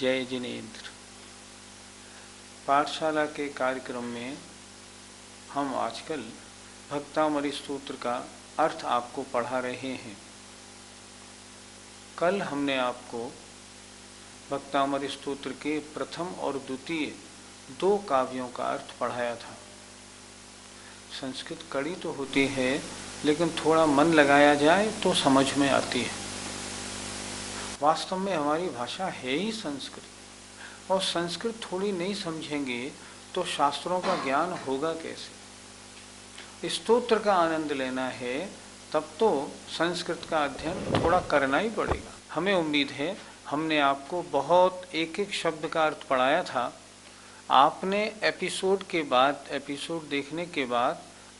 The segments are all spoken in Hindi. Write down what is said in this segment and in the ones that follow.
जय जिनेन्द्र। पाठशाला के कार्यक्रम में हम आजकल भक्तामरी स्तोत्र का अर्थ आपको पढ़ा रहे हैं। कल हमने आपको भक्तामरी स्तोत्र के प्रथम और द्वितीय 2 काव्यों का अर्थ पढ़ाया था। संस्कृत कड़ी तो होती है, लेकिन थोड़ा मन लगाया जाए तो समझ में आती है। वास्तव में हमारी भाषा है ही संस्कृत, और संस्कृत थोड़ी नहीं समझेंगे तो शास्त्रों का ज्ञान होगा कैसे। स्तोत्र का आनंद लेना है तब तो संस्कृत का अध्ययन थोड़ा करना ही पड़ेगा। हमें उम्मीद है हमने आपको बहुत एक एक शब्द का अर्थ पढ़ाया था। आपने एपिसोड देखने के बाद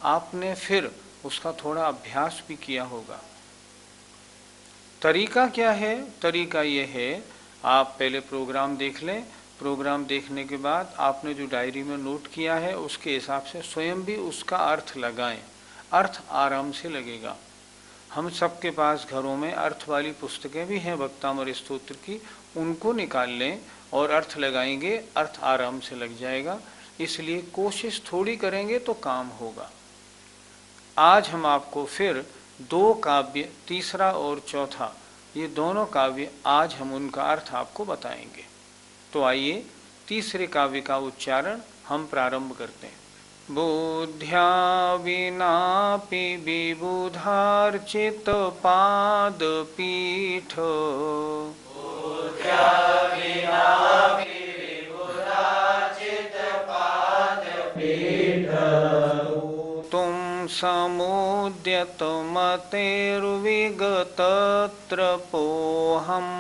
आपने फिर उसका थोड़ा अभ्यास भी किया होगा। तरीका क्या है? तरीका ये है, आप पहले प्रोग्राम देख लें। प्रोग्राम देखने के बाद आपने जो डायरी में नोट किया है उसके हिसाब से स्वयं भी उसका अर्थ लगाएं। अर्थ आराम से लगेगा। हम सबके पास घरों में अर्थ वाली पुस्तकें भी हैं भक्तामरी स्तोत्र की, उनको निकाल लें और अर्थ लगाएंगे, अर्थ आराम से लग जाएगा। इसलिए कोशिश थोड़ी करेंगे तो काम होगा। आज हम आपको फिर 2 काव्य, तीसरा और चौथा, ये दोनों काव्य आज हम उनका अर्थ आपको बताएंगे। तो आइए तीसरे काव्य का उच्चारण हम प्रारंभ करते हैं। बुद्ध्या विनापि विबुधार्चित पादपीठ, समुद्यत मतेर्विगतत्र पोहम्,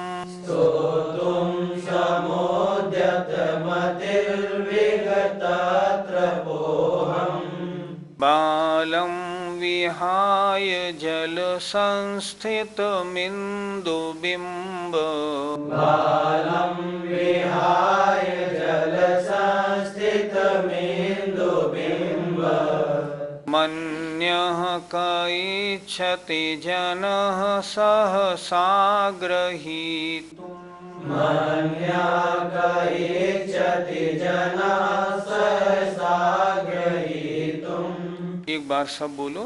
बालं विहाय जल संस्थितमिन्दुबिम्ब, मन्यः क इच्छति जनः सहसाग्रहीतुम्, एक बार सब बोलो।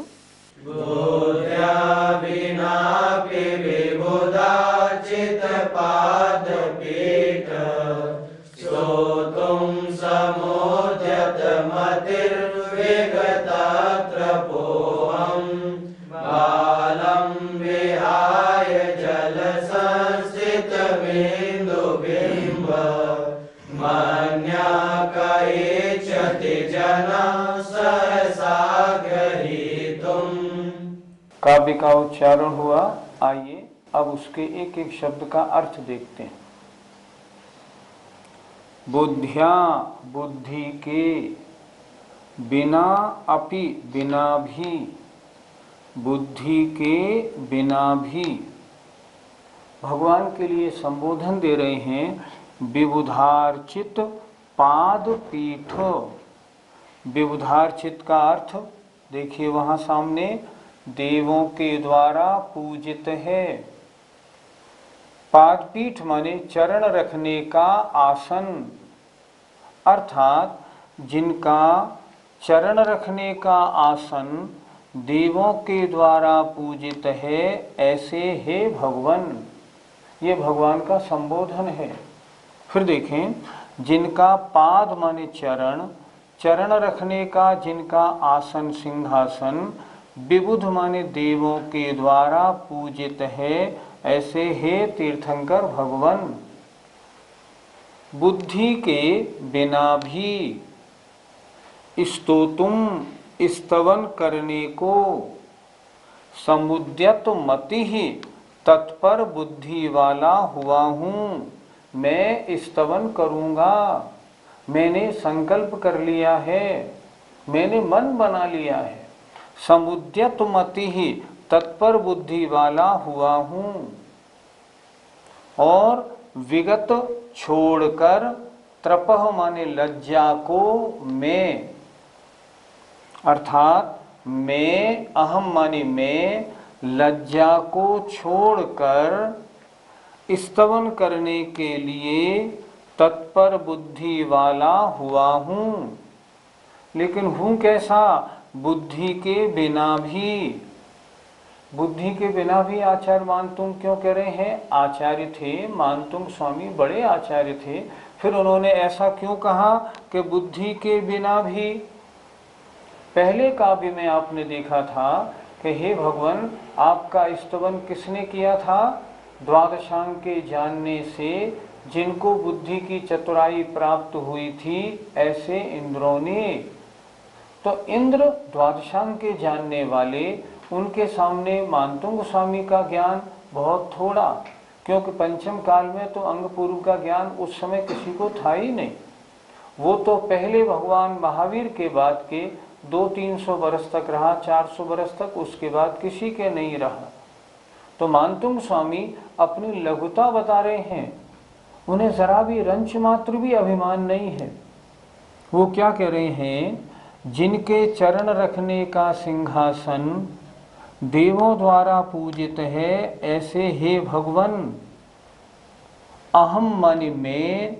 बुद्ध्या विनापि विबुधार्चित पादपीठ, श्रोतुं समुद्यत मतिर्विगतत्र पोहम्, बालं विहाय जल संस्थितमिन्दुबिम्ब, मन्यः क इच्छति जनः सहसाग्रहीतुम्। काव्य का उच्चारण हुआ। आइए अब उसके एक एक शब्द का अर्थ देखते हैं। बुद्ध्या, बुद्धि के, बिना अपि, बिना भी, बुद्धि के बिना भी। भगवान के लिए संबोधन दे रहे हैं। विबुधार्चित पाद पीठ। विबुधार्चित का अर्थ देखिए वहां सामने, देवों के द्वारा पूजित है। पादपीठ माने चरण रखने का आसन, अर्थात जिनका चरण रखने का आसन देवों के द्वारा पूजित है, ऐसे है भगवान। ये भगवान का संबोधन है। फिर देखें, जिनका पाद माने चरण, चरण रखने का जिनका आसन सिंहासन, विबुध माने देवों के द्वारा पूजित है, ऐसे है तीर्थंकर भगवान। बुद्धि के बिना भी, स्तोतुम स्तवन करने को, समुद्यत मति ही तत्पर बुद्धि वाला हुआ हूँ, मैं स्तवन करूँगा। मैंने संकल्प कर लिया है, मैंने मन बना लिया है। समुद्यत मति ही तत्पर बुद्धि वाला हुआ हूँ। और विगत छोड़कर, त्रपह माने लज्जा को, मैं, अर्थात मैं, अहम माने मैं, लज्जा को छोड़कर स्तवन करने के लिए तत्पर बुद्धि वाला हुआ हूँ। लेकिन हूँ कैसा? बुद्धि के बिना भी। बुद्धि के बिना भी आचार्य मानतुंग क्यों कह रहे हैं? आचार्य थे मानतुंग स्वामी, बड़े आचार्य थे, फिर उन्होंने ऐसा क्यों कहा कि बुद्धि के बिना भी? पहले काव्य में आपने देखा था कि हे भगवान, आपका स्तवन किसने किया था? द्वादशांग के जानने से जिनको बुद्धि की चतुराई प्राप्त हुई थी, ऐसे इंद्रों ने। तो इंद्र द्वादशांग के जानने वाले, उनके सामने मानतुंग स्वामी का ज्ञान बहुत थोड़ा, क्योंकि पंचम काल में तो अंग पूर्व का ज्ञान उस समय किसी को था ही नहीं। वो तो पहले भगवान महावीर के बाद के 200-300 वर्ष तक रहा, 400 वर्ष तक, उसके बाद किसी के नहीं रहा। तो मानतुंग स्वामी अपनी लघुता बता रहे हैं, उन्हें जरा भी रंच मात्र भी अभिमान नहीं है। वो क्या कह रहे हैं? जिनके चरण रखने का सिंहासन देवों द्वारा पूजित है, ऐसे हे भगवन अहम मन में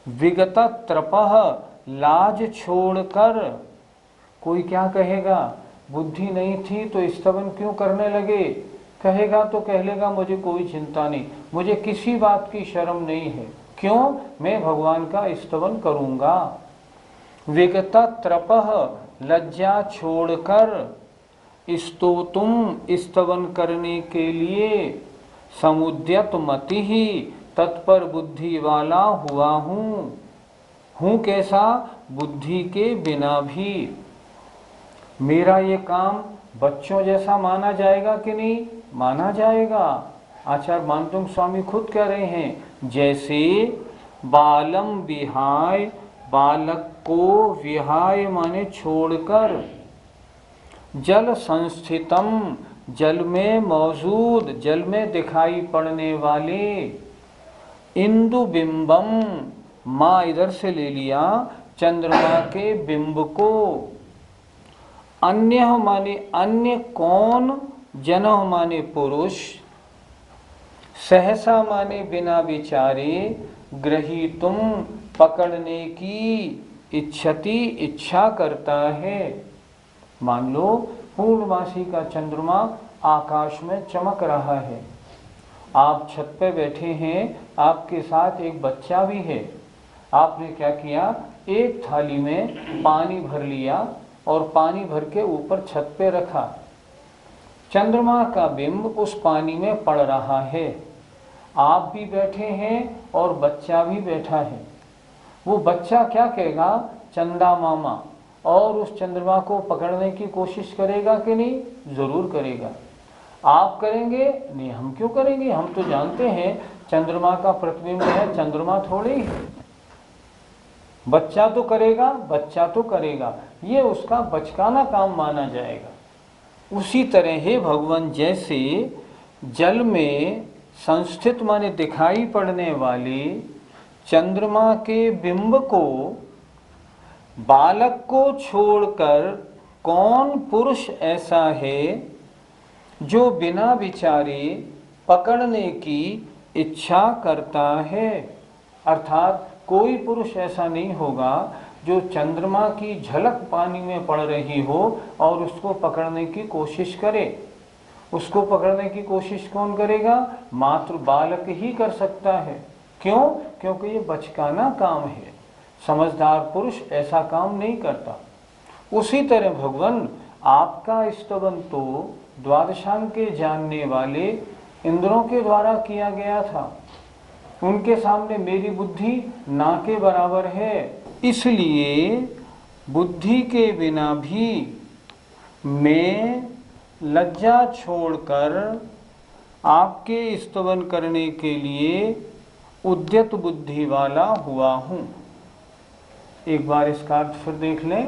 विगत त्रपः लाज छोड़कर। कोई क्या कहेगा? बुद्धि नहीं थी तो स्तवन क्यों करने लगे? कहेगा तो कह लेगा, मुझे कोई चिंता नहीं, मुझे किसी बात की शर्म नहीं है। क्यों? मैं भगवान का स्तवन करूंगा। विगत त्रपः, लज्जा छोड़कर, स्तोतुम, स्तवन करने के लिए, समुद्यत मति ही, तत्पर बुद्धि वाला हुआ हूँ कैसा? बुद्धि के बिना भी। मेरा ये काम बच्चों जैसा माना जाएगा कि नहीं? माना जाएगा। आचार्य मानतुंग स्वामी खुद कह रहे हैं, जैसे बालम विहाय, बालक को विहाय माने छोड़कर, जल संस्थितम, जल में मौजूद, जल में दिखाई पड़ने वाले, इंदु बिंबम, माँ इधर से ले लिया, चंद्रमा के बिंब को, अन्य माने अन्य कौन, जन माने पुरुष, सहसा माने बिना विचारे, ग्रहीतुम पकड़ने की, इच्छति इच्छा करता है। मान लो पूर्णमासी का चंद्रमा आकाश में चमक रहा है, आप छत पे बैठे हैं, आपके साथ एक बच्चा भी है। आपने क्या किया? एक थाली में पानी भर लिया और पानी भर के ऊपर छत पे रखा। चंद्रमा का बिंब उस पानी में पड़ रहा है, आप भी बैठे हैं और बच्चा भी बैठा है। वो बच्चा क्या कहेगा? चंदा मामा, और उस चंद्रमा को पकड़ने की कोशिश करेगा कि नहीं? जरूर करेगा। आप करेंगे? नहीं, हम क्यों करेंगे? हम तो जानते हैं चंद्रमा का प्रतिबिंब है, चंद्रमा थोड़े ही है। बच्चा तो करेगा, बच्चा तो करेगा, ये उसका बचकाना काम माना जाएगा। उसी तरह हे भगवान, जैसे जल में संस्थित माने दिखाई पड़ने वाले चंद्रमा के बिंब को, बालक को छोड़कर कौन पुरुष ऐसा है जो बिना विचारे पकड़ने की इच्छा करता है? अर्थात कोई पुरुष ऐसा नहीं होगा जो चंद्रमा की झलक पानी में पड़ रही हो और उसको पकड़ने की कोशिश करे। उसको पकड़ने की कोशिश कौन करेगा? मात्र बालक ही कर सकता है। क्यों? क्योंकि ये बचकाना काम है, समझदार पुरुष ऐसा काम नहीं करता। उसी तरह भगवान, आपका स्तवन तो द्वादशांग के जानने वाले इंद्रों के द्वारा किया गया था, उनके सामने मेरी बुद्धि ना के बराबर है। इसलिए बुद्धि के बिना भी मैं लज्जा छोड़कर आपके स्तवन करने के लिए उद्यत बुद्धि वाला हुआ हूँ। एक बार इसका अर्थ फिर देख लें।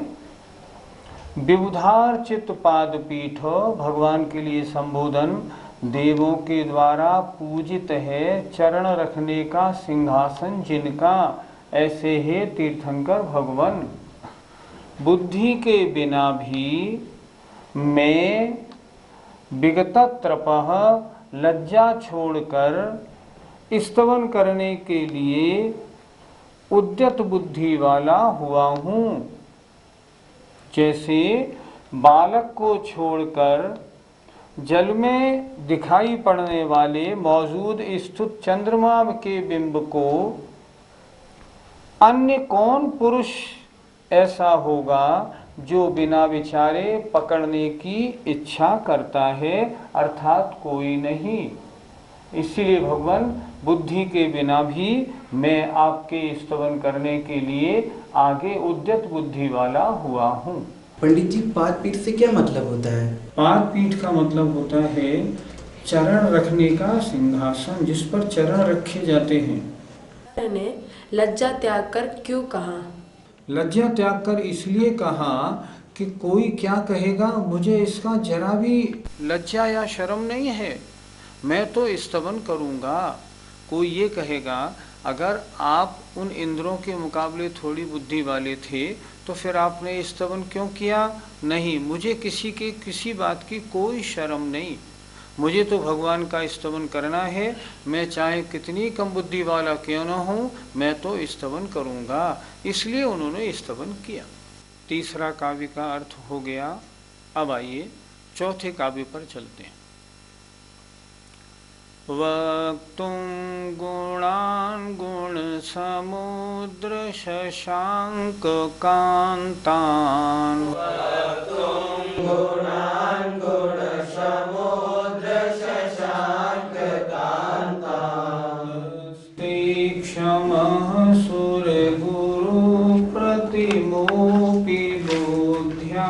विबुधार चित्त पाद पीठ, भगवान के लिए संबोधन, देवों के द्वारा पूजित है, चरण रखने का सिंहासन जिनका, ऐसे है तीर्थंकर भगवान। बुद्धि के बिना भी मैं विगत त्रपः, लज्जा छोड़कर स्तवन करने के लिए उद्यत बुद्धि वाला हुआ हूँ। जैसे बालक को छोड़कर जल में दिखाई पड़ने वाले मौजूद स्थित चंद्रमा के बिंब को अन्य कौन पुरुष ऐसा होगा जो बिना विचारे पकड़ने की इच्छा करता है, अर्थात कोई नहीं। इसीलिए भगवान बुद्धि के बिना भी मैं आपके स्तवन करने के लिए आगे उद्यत बुद्धि वाला हुआ हूँ। पंडित जी, पाद पीठ से क्या मतलब होता है? पाद पीठ का मतलब होता है चरण रखने का सिंहासन, जिस पर चरण रखे जाते हैं। ने लज्जा त्याग कर क्यों कहा? लज्जा त्याग कर इसलिए कहा कि कोई क्या कहेगा, मुझे इसका जरा भी लज्जा या शर्म नहीं है, मैं तो स्तवन करूँगा। कोई ये कहेगा अगर आप उन इंद्रों के मुकाबले थोड़ी बुद्धि वाले थे तो फिर आपने स्तवन क्यों किया? नहीं, मुझे किसी के किसी बात की कोई शर्म नहीं, मुझे तो भगवान का स्तवन करना है। मैं चाहे कितनी कम बुद्धि वाला क्यों न हूँ, मैं तो स्तवन करूँगा। इसलिए उन्होंने स्तवन किया। तीसरा काव्य का अर्थ हो गया। अब आइए चौथे काव्य पर चलते हैं। वक्तुं गुणान् गुण समुद्र शशांक कांतान्, तीक्ष्णः सुर गुरु प्रतिमोपि बुद्ध्या,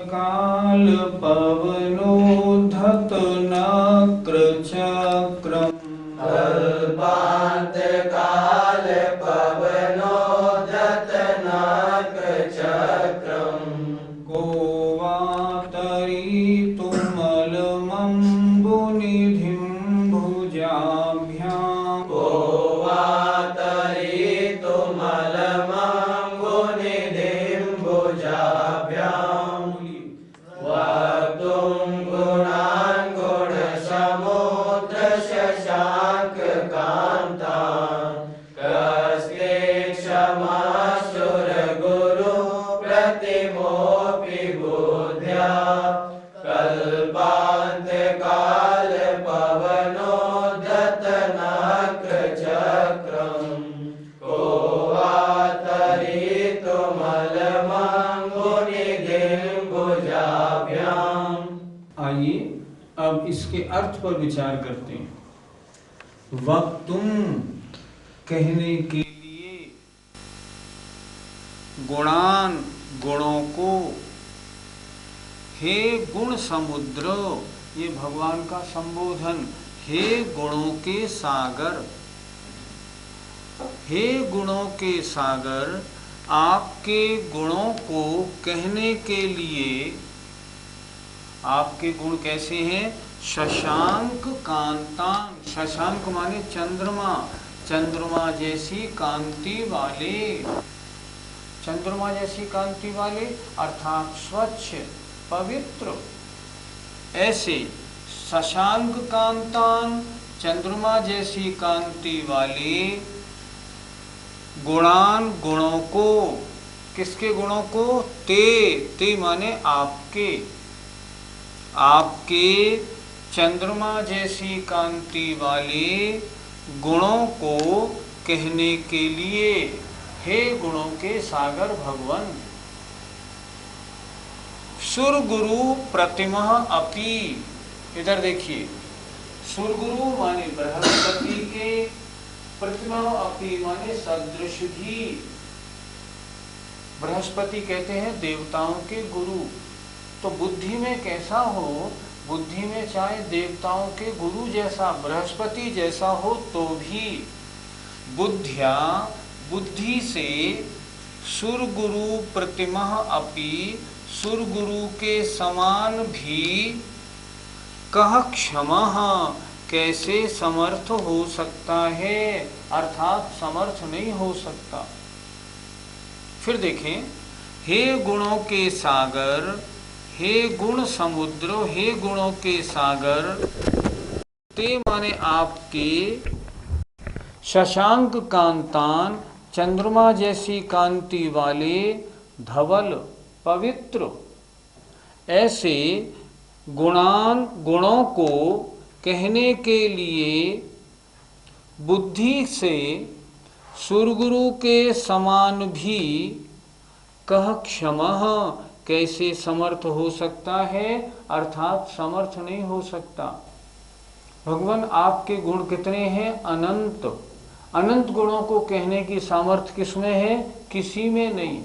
काल पवनोद्धत नक्र चक्रम, कल्पांत काल पवनोद्धत नक्र चक्रम, को वातरीतुमलमम्बुनिधिं भुजाभ्यां, को वातरीतुमलमम्बुनिधिं भुजाभ्यां, वक्तुं गुणान् गुण समुद्र शशांक कांतान्, कस्ते क्षमासुर गुरु प्रतिमोपि बुद्ध्या, कल्पांत काल पवनोद्धत नक्र चक्रम, को वातरीतुमलमम्बुनिधिं भुजाभ्यां। आइए अब इसके अर्थ पर विचार करते हैं। वक्तुम कहने के लिए, गुणान गुणों को, हे गुण समुद्र, ये भगवान का संबोधन, हे गुणों के सागर, हे गुणों के सागर, आपके गुणों को कहने के लिए। आपके गुण कैसे हैं? शशांक कांतान, शशांक माने चंद्रमा, चंद्रमा जैसी कांति वाले, चंद्रमा जैसी कांति वाले अर्थात स्वच्छ पवित्र। ऐसे शशांक कांतान, चंद्रमा जैसी कांति वाले, गुणान गुणों को, किसके गुणों को? ते माने आपके, आपके चंद्रमा जैसी कांति वाले गुणों को कहने के लिए, हे गुणों के सागर भगवान। सुर गुरु प्रतिमा अपि, इधर देखिए, सुर गुरु माने बृहस्पति के, प्रतिमा अपि माने सदृश भी। बृहस्पति कहते हैं देवताओं के गुरु। तो बुद्धि में कैसा हो? बुद्धि में चाहे देवताओं के गुरु जैसा, बृहस्पति जैसा हो तो भी बुद्धिया, बुद्धि से सुर गुरु प्रतिमा अपि, सुर गुरु के समान भी, कह क्षमा, कैसे समर्थ हो सकता है, अर्थात समर्थ नहीं हो सकता। फिर देखें, हे गुणों के सागर, हे गुण समुद्र, हे गुणों के सागर, ते माने आपके, शशांक कांतान, चंद्रमा जैसी कांति वाले, धवल पवित्र, ऐसे गुणों को कहने के लिए बुद्धि से सुरगुरु के समान भी कह क्षमः कैसे समर्थ हो सकता है, अर्थात समर्थ नहीं हो सकता। भगवान आपके गुण कितने हैं? अनंत। अनंत गुणों को कहने की सामर्थ्य किसमें है? किसी में नहीं।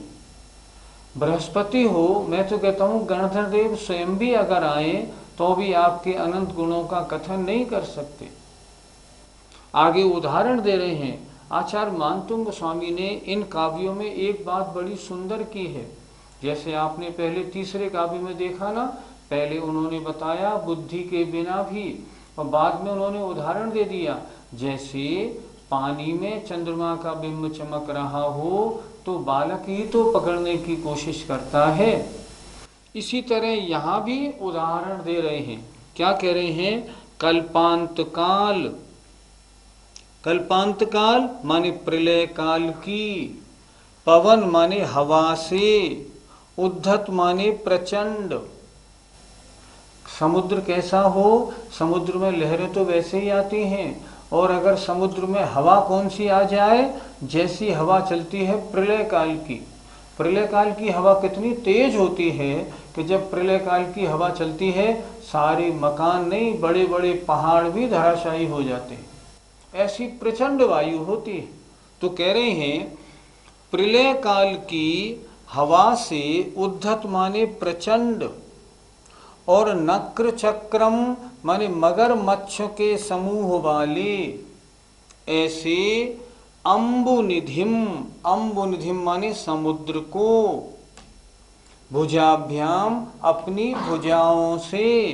बृहस्पति हो, मैं तो कहता हूँ गणधर देव स्वयं भी अगर आए तो भी आपके अनंत गुणों का कथन नहीं कर सकते। आगे उदाहरण दे रहे हैं। आचार्य मानतुंग गोस्वामी ने इन काव्यों में एक बात बड़ी सुंदर की है। जैसे आपने पहले तीसरे काव्य में देखा ना, पहले उन्होंने बताया बुद्धि के बिना भी, और बाद में उन्होंने उदाहरण दे दिया। जैसे पानी में चंद्रमा का बिंब चमक रहा हो तो बालक ही तो पकड़ने की कोशिश करता है। इसी तरह यहाँ भी उदाहरण दे रहे हैं। क्या कह रहे हैं? कल्पांत काल, कल्पांत काल माने प्रलय काल की, पवन माने हवा से, उद्धत माने प्रचंड। समुद्र कैसा हो? समुद्र में लहरें तो वैसे ही आती हैं, और अगर समुद्र में हवा कौन सी आ जाए, जैसी हवा चलती है प्रलय काल की। प्रलय काल की हवा कितनी तेज होती है कि जब प्रलय काल की हवा चलती है सारे मकान नहीं, बड़े बड़े पहाड़ भी धराशायी हो जाते हैं। ऐसी प्रचंड वायु होती है। तो कह रहे हैं प्रलय काल की हवा से, उद्धत माने प्रचंड, और नक्र चक्रम माने मगरमच्छ के समूह वाले, ऐसे अम्बुनिधिम, अम्बुनिधिम माने समुद्र को, भुजाभ्याम अपनी भुजाओं से,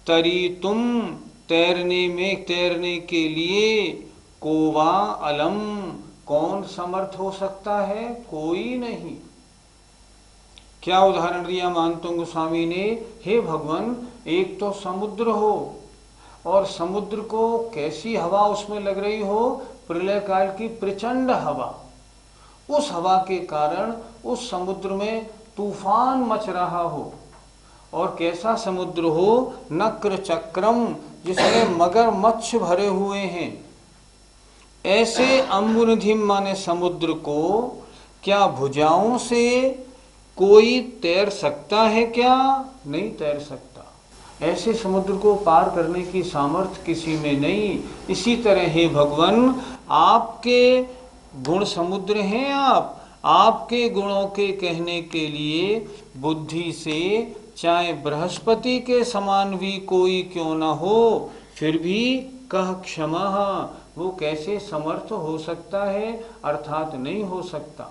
तरी तुम तैरने में, तैरने के लिए, कोवा अलम कौन समर्थ हो सकता है? कोई नहीं। क्या उदाहरण दिया मानतुंग गोस्वामी ने? हे भगवान, एक तो समुद्र हो, और समुद्र को कैसी हवा उसमें लग रही हो? प्रलय काल की प्रचंड हवा। उस हवा के कारण उस समुद्र में तूफान मच रहा हो। और कैसा समुद्र हो? नक्र चक्रम, जिसमें मगरमच्छ भरे हुए हैं। ऐसे अम्बुनिधिम माने समुद्र को क्या भुजाओं से कोई तैर सकता है क्या? नहीं तैर सकता। ऐसे समुद्र को पार करने की सामर्थ्य किसी में नहीं। इसी तरह हे भगवान, आपके गुण समुद्र हैं। आपके गुणों के कहने के लिए बुद्धि से चाहे बृहस्पति के समान भी कोई क्यों न हो, फिर भी कह क्षमा, वो कैसे समर्थ हो सकता है? अर्थात नहीं हो सकता।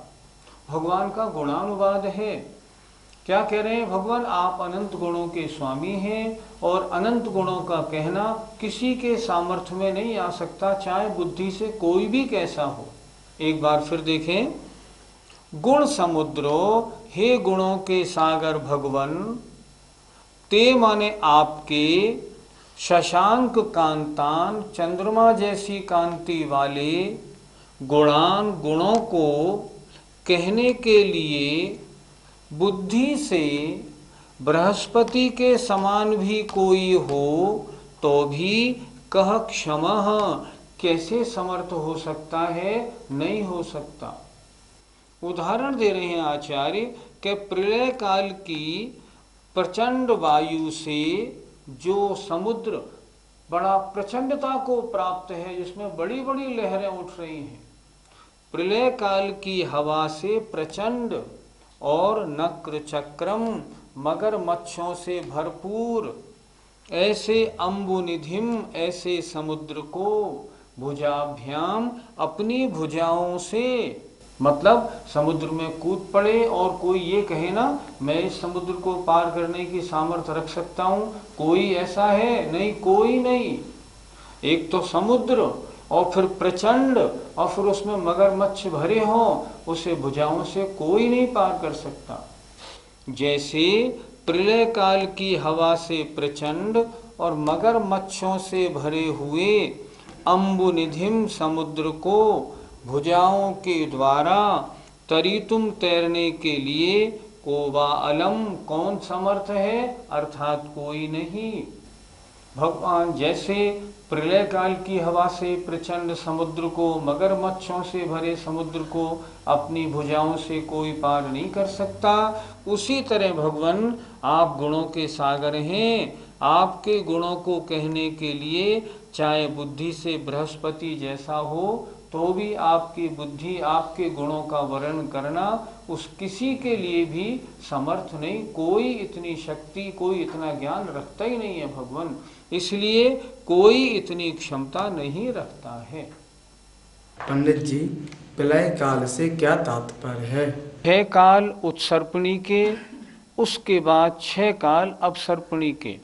भगवान का गुणानुवाद है। क्या कह रहे हैं भगवान? आप अनंत गुणों के स्वामी हैं, और अनंत गुणों का कहना किसी के सामर्थ्य में नहीं आ सकता, चाहे बुद्धि से कोई भी कैसा हो। एक बार फिर देखें। गुण समुद्रो, हे गुणों के सागर भगवन, ते माने आपके, शशांक कांतान चंद्रमा जैसी कांति वाले, गुणान गुणों को कहने के लिए बुद्धि से बृहस्पति के समान भी कोई हो तो भी कह क्षमः कैसे समर्थ हो सकता है? नहीं हो सकता। उदाहरण दे रहे हैं आचार्य कि प्रलय काल की प्रचंड वायु से जो समुद्र बड़ा प्रचंडता को प्राप्त है, जिसमें बड़ी बड़ी लहरें उठ रही हैं, प्रलय काल की हवा से प्रचंड, और नक्र चक्रम मगरमच्छों से भरपूर, ऐसे अम्बुनिधिम ऐसे समुद्र को, भुजाभ्याम अपनी भुजाओं से, मतलब समुद्र में कूद पड़े और कोई ये कहे ना मैं इस समुद्र को पार करने की सामर्थ्य रख सकता हूँ, कोई ऐसा है? नहीं, कोई नहीं। एक तो समुद्र और फिर प्रचंड, और फिर उसमें मगरमच्छ भरे हों, उसे भुजाओं से कोई नहीं पार कर सकता। जैसे प्रलय काल की हवा से प्रचंड और मगरमच्छों से भरे हुए अम्बुनिधिम समुद्र को भुजाओं के द्वारा तरीतुम तैरने के लिए कोवा अलम कौन समर्थ है, अर्थात कोई नहीं। भगवान जैसे प्रलय काल की हवा से प्रचंड समुद्र को, मगरमच्छों से भरे समुद्र को अपनी भुजाओं से कोई पार नहीं कर सकता, उसी तरह भगवान आप गुणों के सागर हैं। आपके गुणों को कहने के लिए चाहे बुद्धि से बृहस्पति जैसा हो तो भी आपकी बुद्धि आपके गुणों का वर्णन करना उस किसी के लिए भी समर्थ नहीं। कोई इतनी शक्ति, कोई इतना ज्ञान रखता ही नहीं है भगवान, इसलिए कोई इतनी क्षमता नहीं रखता है। पंडित जी, प्रलय काल से क्या तात्पर्य है? 6 काल उत्सर्पणी के, उसके बाद 6 काल अपसर्पणी के।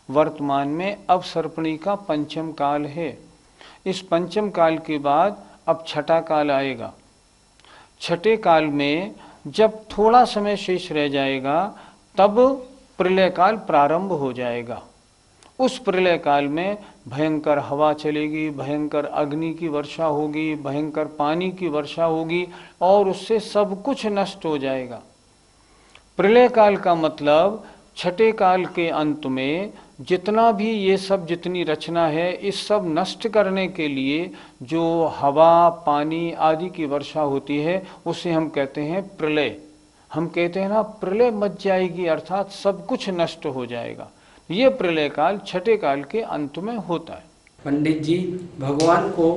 वर्तमान में अपसर्पणी का पंचम काल है। इस पंचम काल के बाद अब छठा काल आएगा। छठे काल में जब थोड़ा समय शेष रह जाएगा तब प्रलय काल प्रारंभ हो जाएगा। उस प्रलय काल में भयंकर हवा चलेगी, भयंकर अग्नि की वर्षा होगी, भयंकर पानी की वर्षा होगी और उससे सब कुछ नष्ट हो जाएगा। प्रलय काल का मतलब छठे काल के अंत में जितना भी ये सब जितनी रचना है, इस सब नष्ट करने के लिए जो हवा, पानी आदि की वर्षा होती है उसे हम कहते हैं प्रलय। हम कहते हैं ना प्रलय मच जाएगी, अर्थात सब कुछ नष्ट हो जाएगा। ये प्रलय काल छठे काल के अंत में होता है। पंडित जी, भगवान को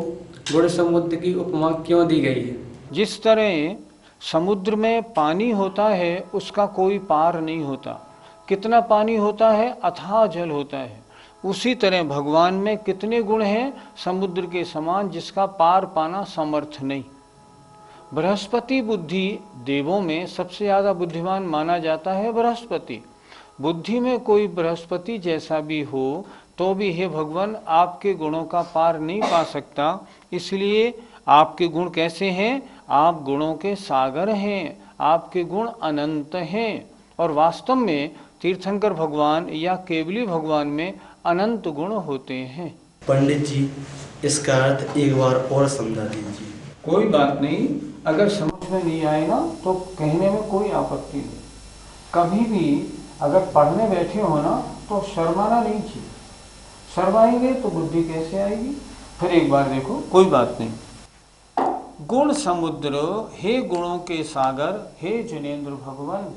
गुण समुद्र की उपमा क्यों दी गई है? जिस तरह समुद्र में पानी होता है उसका कोई पार नहीं होता, कितना पानी होता है, अथाह जल होता है, उसी तरह भगवान में कितने गुण हैं समुद्र के समान जिसका पार पाना समर्थ नहीं। बृहस्पति बुद्धि देवों में सबसे ज़्यादा बुद्धिमान माना जाता है बृहस्पति। बुद्धि में कोई बृहस्पति जैसा भी हो तो भी हे भगवान आपके गुणों का पार नहीं पा सकता। इसलिए आपके गुण कैसे हैं? आप गुणों के सागर हैं, आपके गुण अनंत हैं। और वास्तव में तीर्थंकर भगवान या केवली भगवान में अनंत गुण होते हैं। पंडित जी, इसका अर्थ एक बार और समझा दीजिए। कोई बात नहीं, अगर समझ में नहीं आए ना तो कहने में कोई आपत्ति नहीं। कभी भी अगर पढ़ने बैठे हो ना तो शर्माना नहीं चाहिए। शर्माएंगे तो बुद्धि कैसे आएगी? फिर एक बार देखो, कोई बात नहीं। गुण समुद्र, हे गुणों के सागर, हे जिनेन्द्र भगवान।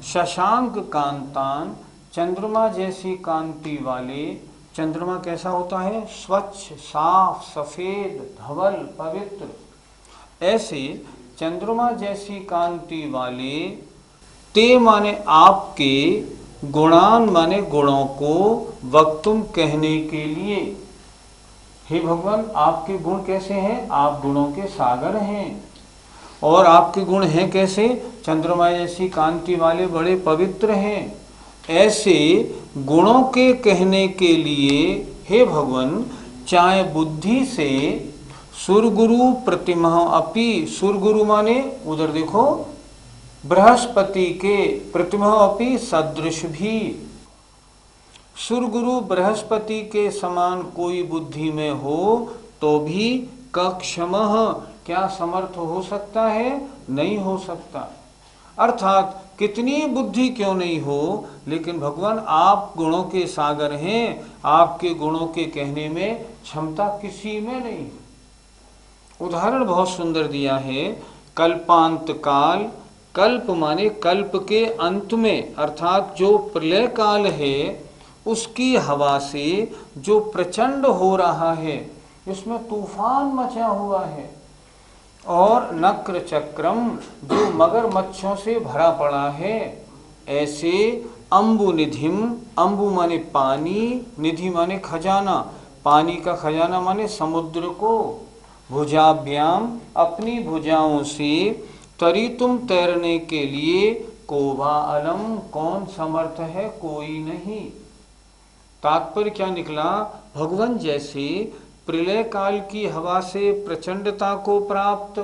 शशांक कांतान, चंद्रमा जैसी कांति वाले। चंद्रमा कैसा होता है? स्वच्छ, साफ, सफेद, धवल, पवित्र। ऐसे चंद्रमा जैसी कांति वाले ते माने आपके, गुणान माने गुणों को, वक्तुम कहने के लिए। हे भगवान आपके गुण कैसे हैं? आप गुणों के सागर हैं। और आपके गुण हैं कैसे? चंद्रमा जैसी कांति वाले, बड़े पवित्र हैं। ऐसे गुणों के कहने के लिए हे भगवान चाहे बुद्धि से सुरगुरु प्रतिमा अपि, सुरगुरु माने उधर देखो बृहस्पति के, प्रतिमा अपि सदृश भी। सुरगुरु बृहस्पति के समान कोई बुद्धि में हो तो भी कक्षमः क्या समर्थ हो सकता है? नहीं हो सकता। अर्थात कितनी बुद्धि क्यों नहीं हो, लेकिन भगवान आप गुणों के सागर हैं, आपके गुणों के कहने में क्षमता किसी में नहीं। उदाहरण बहुत सुंदर दिया है। कल्पांत काल, कल्प माने कल्प के अंत में, अर्थात जो प्रलय काल है उसकी हवा से जो प्रचंड हो रहा है, इसमें तूफान मचा हुआ है। और नक्र चक्रम जो मगरमच्छों से भरा पड़ा है। ऐसे अम्बु निधिम, अम्बु माने पानी, निधि माने खजाना, पानी का खजाना माने समुद्र को। भुजाभ्याम अपनी भुजाओं से, तरीतुम तैरने के लिए, कोवा अलम कौन समर्थ है? कोई नहीं। तात्पर्य क्या निकला? भगवान जैसे प्रलय काल की हवा से प्रचंडता को प्राप्त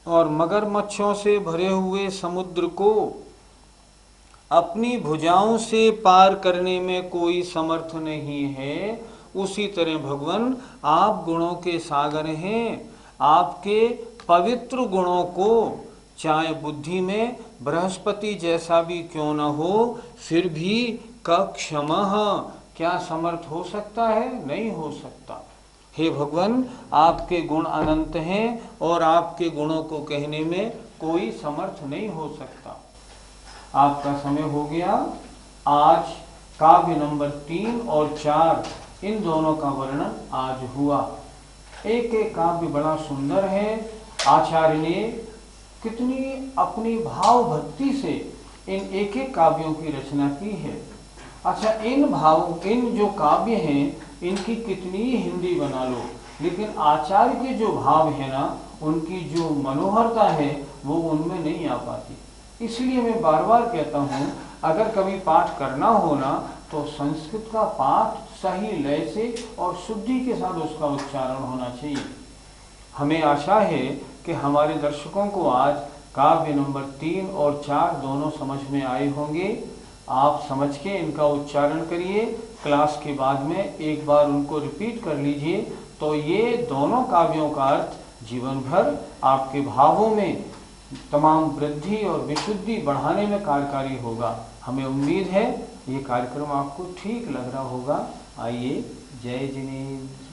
और मगरमच्छों से भरे हुए समुद्र को अपनी भुजाओं से पार करने में कोई समर्थ नहीं है, उसी तरह भगवान आप गुणों के सागर हैं। आपके पवित्र गुणों को चाहे बुद्धि में बृहस्पति जैसा भी क्यों न हो, फिर भी कक्षमः क्या समर्थ हो सकता है? नहीं हो सकता। हे भगवान, आपके गुण अनंत हैं और आपके गुणों को कहने में कोई समर्थ नहीं हो सकता। आपका समय हो गया। आज काव्य नंबर 3 और 4 इन दोनों का वर्णन आज हुआ। एक एक काव्य बड़ा सुंदर है। आचार्य ने कितनी अपनी भाव भक्ति से इन एक एक काव्यों की रचना की है। अच्छा, इन जो काव्य हैं इनकी कितनी हिंदी बना लो, लेकिन आचार्य के जो भाव है ना, उनकी जो मनोहरता है वो उनमें नहीं आ पाती। इसलिए मैं बार बार कहता हूँ, अगर कभी पाठ करना हो ना तो संस्कृत का पाठ सही लय से और शुद्धि के साथ उसका उच्चारण होना चाहिए। हमें आशा है कि हमारे दर्शकों को आज काव्य नंबर 3 और 4 दोनों समझ में आए होंगे। आप समझ के इनका उच्चारण करिए। क्लास के बाद में एक बार उनको रिपीट कर लीजिए, तो ये दोनों काव्यों का अर्थ जीवन भर आपके भावों में तमाम वृद्धि और विशुद्धि बढ़ाने में कार्यकारी होगा। हमें उम्मीद है ये कार्यक्रम आपको ठीक लग रहा होगा। आइए, जय जिनेन्द्र।